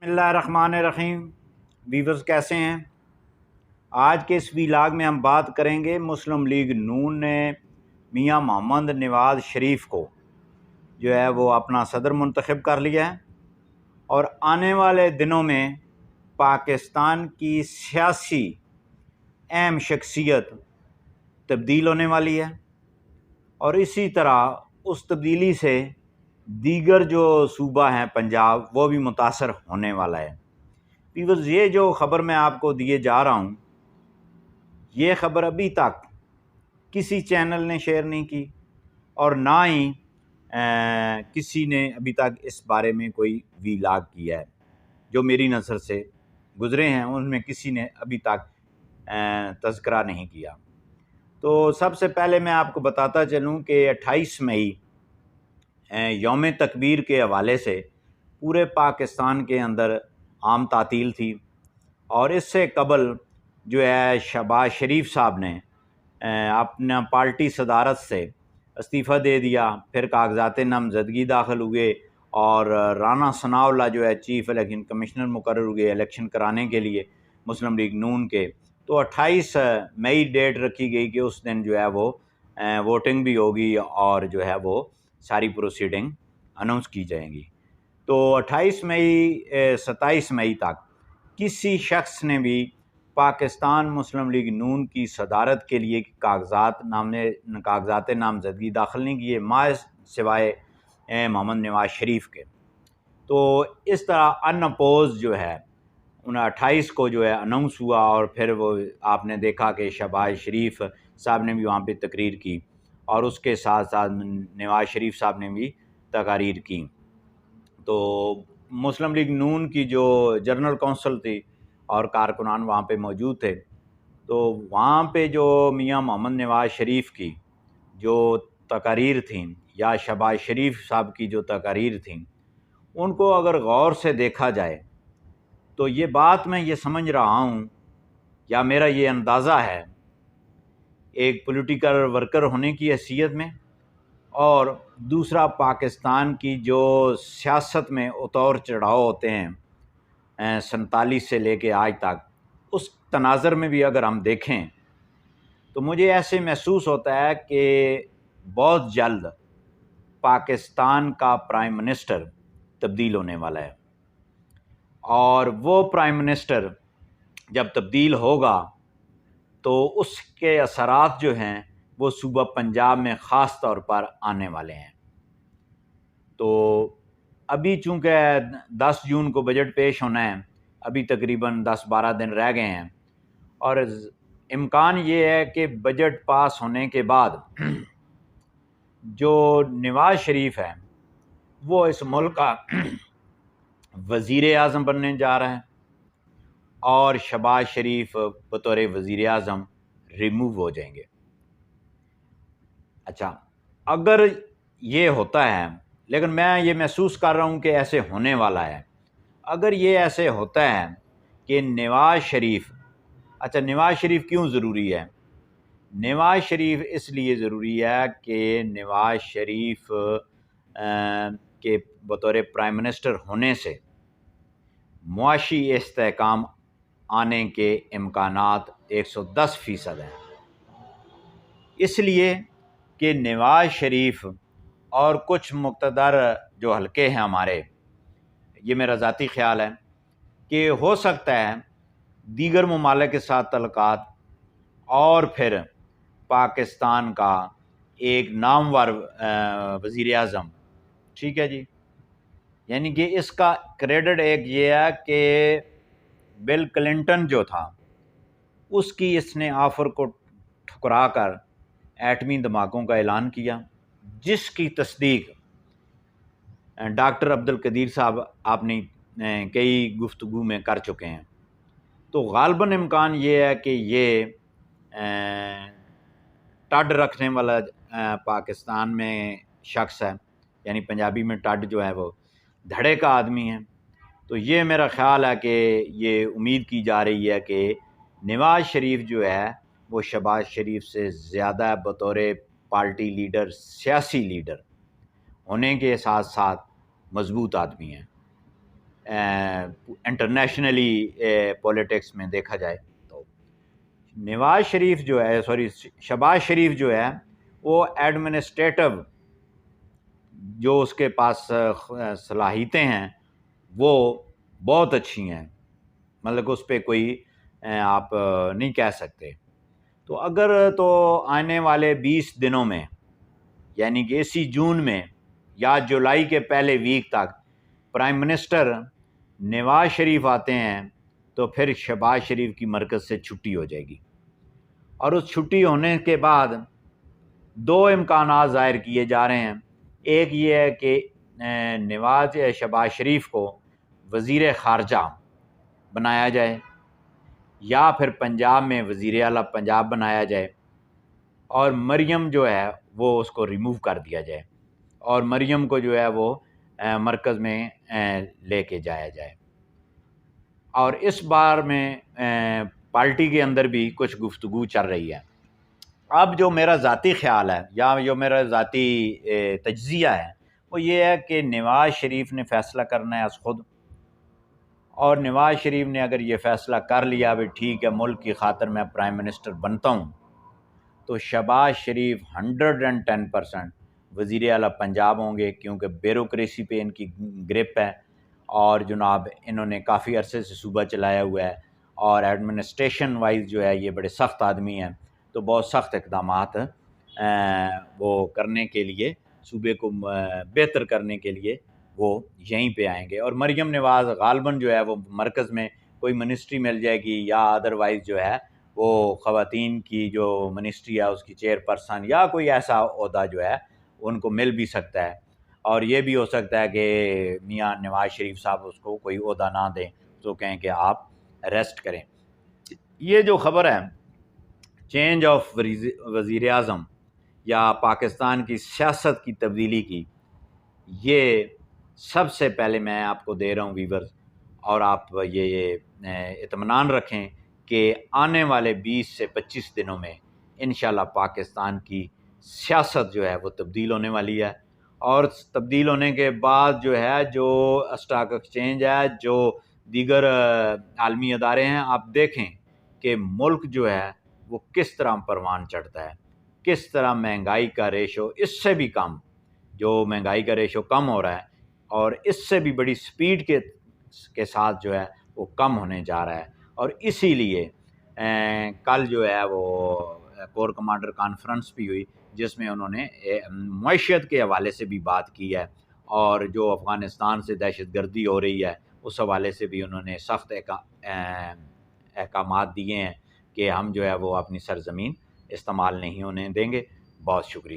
बिस्मिल्लाहिर्रहमानिर्रहीम। व्यूअर्स कैसे हैं? आज के इस व्लॉग में हम बात करेंगे मुस्लिम लीग नून ने मियां मोहम्मद नवाज शरीफ को जो है वो अपना सदर मुंतखब कर लिया है और आने वाले दिनों में पाकिस्तान की सियासी अहम शख्सियत तब्दील होने वाली है और इसी तरह उस तब्दीली से दीगर जो सूबा हैं पंजाब वो भी मुतासर होने वाला है। व्यूअर्स, ये जो ख़बर मैं आपको दिए जा रहा हूँ, ये ख़बर अभी तक किसी चैनल ने शेयर नहीं की और ना ही किसी ने अभी तक इस बारे में कोई व्लॉग किया है। जो मेरी नज़र से गुज़रे हैं उनमें किसी ने अभी तक तज़किरा नहीं किया। तो सबसे पहले मैं आपको बताता चलूँ कि 28 मई यौम तकबीर के हवाले से पूरे पाकिस्तान के अंदर आम तातील थी और इससे कबल जो है शहबाज शरीफ साहब ने अपना पार्टी सदारत से इस्तीफ़ा दे दिया। फिर कागजात नामज़दगी दाखिल हुए और राना सनाउल्लाह जो है चीफ़ इलेक्शन कमिश्नर मुकर्रर हुए इलेक्शन कराने के लिए मुस्लिम लीग नून के। तो 28 मई डेट रखी गई कि उस दिन जो है वो वोटिंग भी होगी और जो है वो सारी प्रोसीडिंग अनाउंस की जाएंगी। तो 28 मई 27 मई तक किसी शख्स ने भी पाकिस्तान मुस्लिम लीग नून की सदारत के लिए कागजात नामज़दगी दाखिल नहीं किए सिवाय मोहम्मद नवाज शरीफ के। तो इस तरह अनअपोज जो है 28 को जो है अनाउंस हुआ और फिर वो आपने देखा कि शहबाज शरीफ साहब ने भी वहाँ पे तकरीर की और उसके साथ साथ नवाज शरीफ साहब ने भी तकारीर की। तो मुस्लिम लीग नून की जो जनरल कौंसिल थी और कारकुनान वहाँ पे मौजूद थे, तो वहाँ पे जो मियां मोहम्मद नवाज शरीफ की जो तकारीर थी या शहबाज शरीफ साहब की जो तकारीर थी, उनको अगर गौर से देखा जाए तो ये बात मैं ये समझ रहा हूँ या मेरा ये अंदाज़ा है एक पॉलिटिकल वर्कर होने की हैसियत में और दूसरा पाकिस्तान की जो सियासत में उतार चढ़ाव होते हैं 47 से लेके आज तक, उस तनाज़र में भी अगर हम देखें तो मुझे ऐसे महसूस होता है कि बहुत जल्द पाकिस्तान का प्राइम मिनिस्टर तब्दील होने वाला है और वो प्राइम मिनिस्टर जब तब्दील होगा तो उसके असरात जो हैं वो सूबा पंजाब में ख़ास तौर पर आने वाले हैं। तो अभी चूँकि 10 जून को बजट पेश होना है, अभी तकरीबन 10-12 दिन रह गए हैं और इम्कान ये है कि बजट पास होने के बाद जो नवाज शरीफ है वो इस मुल्क का वज़ीर आज़म बनने जा रहा है और शहबाज शरीफ बतौर वज़ीर आज़म रिमूव हो जाएंगे। अच्छा, अगर ये होता है, लेकिन मैं ये महसूस कर रहा हूँ कि ऐसे होने वाला है। अगर ये ऐसे होता है कि नवाज शरीफ, अच्छा नवाज शरीफ क्यों ज़रूरी है? नवाज शरीफ इसलिए ज़रूरी है कि नवाज शरीफ के बतौर प्राइम मिनिस्टर होने से मुआशी इस्तेहकाम आने के इम्कानात 110% हैं। इसलिए कि नवाज शरीफ और कुछ मुक़्तदर जो हलके हैं हमारे, ये मेरा ज़ाती ख़्याल है कि हो सकता है दीगर ममालिक के साथ तल्लुकात और फिर पाकिस्तान का एक नामवर वज़ीर आज़म, ठीक है जी, यानी कि इसका क्रेडिट एक ये है कि बिल क्लिंटन जो था उसकी इसने ऑफ़र को ठुकरा कर एटमी धमाकों का ऐलान किया, जिसकी तस्दीक डॉक्टर अब्दुल कदीर साहब आपने कई गुफ्तगू में कर चुके हैं। तो गालबन इम्कान ये है कि ये टड रखने वाला पाकिस्तान में शख्स है, यानी पंजाबी में टड जो है वो धड़े का आदमी है। तो ये मेरा ख़्याल है कि ये उम्मीद की जा रही है कि नवाज शरीफ जो है वो शहबाज शरीफ से ज़्यादा बतौर पार्टी लीडर, सियासी लीडर होने के साथ साथ मजबूत आदमी हैं। انٹرنیشنلی پولیٹکس میں دیکھا جائے تو نواز شریف جو ہے شہباز شریف جو ہے وہ ایڈمنسٹریٹو جو اس کے پاس صلاحیتیں ہیں وہ بہت اچھی ہیں، مطلب اس پہ کوئی آپ نہیں کہہ سکتے. تو اگر تو آنے والے 20 دنوں میں یعنی کہ اسی جون میں یا جولائی کے پہلے ویک تک پرائم منسٹر نواز شریف آتے ہیں تو پھر شہباز شریف کی مرکز سے چھٹی ہو جائے گی، اور اس چھٹی ہونے کے بعد 2 امکانات ظاہر کیے جا رہے ہیں. ایک یہ ہے کہ شہباز شریف کو وزیر خارجہ بنایا جائے یا پھر پنجاب میں وزیر اعلیٰ پنجاب بنایا جائے، اور مریم جو ہے وہ اس کو ریموو کر دیا جائے اور مریم کو جو ہے وہ مرکز میں لے کے جایا جائے. اور اس بار میں پارٹی کے اندر بھی کچھ گفتگو چل رہی ہے. اب جو میرا ذاتی خیال ہے یا جو میرا ذاتی تجزیہ ہے وہ یہ ہے کہ نواز شریف نے فیصلہ کرنا ہے از خود، اور نواز شریف نے اگر یہ فیصلہ کر لیا بھی ٹھیک ہے ملک کی خاطر میں پرائم منسٹر بنتا ہوں، تو شہباز شریف 110% وزیر اعلیٰ پنجاب ہوں گے، کیونکہ بیوروکریسی پہ ان کی گرپ ہے، اور جناب انہوں نے کافی عرصے سے صوبہ چلایا ہوا ہے، اور ایڈمنسٹریشن وائز جو ہے یہ بڑے سخت آدمی ہیں، تو بہت سخت اقدامات وہ کرنے کے لیے صوبے کو بہتر کرنے کے لیے وہ یہیں پہ آئیں گے. اور مریم نواز غالباً جو ہے وہ مرکز میں کوئی منسٹری مل جائے گی، یا ادروائز جو ہے وہ خواتین کی جو منسٹری ہے اس کی چیئر پرسن یا کوئی ایسا عہدہ جو ہے ان کو مل بھی سکتا ہے. اور یہ بھی ہو سکتا ہے کہ میاں نواز شریف صاحب اس کو کوئی عہدہ نہ دیں تو کہیں کہ آپ ریسٹ کریں. یہ جو خبر ہے چینج آف وزیر اعظم یا پاکستان کی سیاست کی تبدیلی کی، یہ سب سے پہلے میں آپ کو دے رہا ہوں ویورز، اور آپ یہ اطمینان رکھیں کہ آنے والے 20 سے 25 دنوں میں انشاءاللہ پاکستان کی سیاست جو ہے وہ تبدیل ہونے والی ہے. اور تبدیل ہونے کے بعد جو ہے جو اسٹاک ایکسچینج ہے، جو دیگر عالمی ادارے ہیں، آپ دیکھیں کہ ملک جو ہے وہ کس طرح پروان چڑھتا ہے، کس طرح مہنگائی کا ریشو اس سے بھی کم، جو مہنگائی کا ریشو کم ہو رہا ہے اور اس سے بھی بڑی سپیڈ کے ساتھ جو ہے وہ کم ہونے جا رہا ہے. اور اسی لیے کل جو ہے وہ کور کمانڈر کانفرنس بھی ہوئی جس میں انہوں نے معیشت کے حوالے سے بھی بات کی ہے، اور جو افغانستان سے دہشت گردی ہو رہی ہے اس حوالے سے بھی انہوں نے سخت احکامات دیے ہیں کہ ہم جو ہے وہ اپنی سرزمین استعمال نہیں ہونے دیں گے. بہت شکریہ.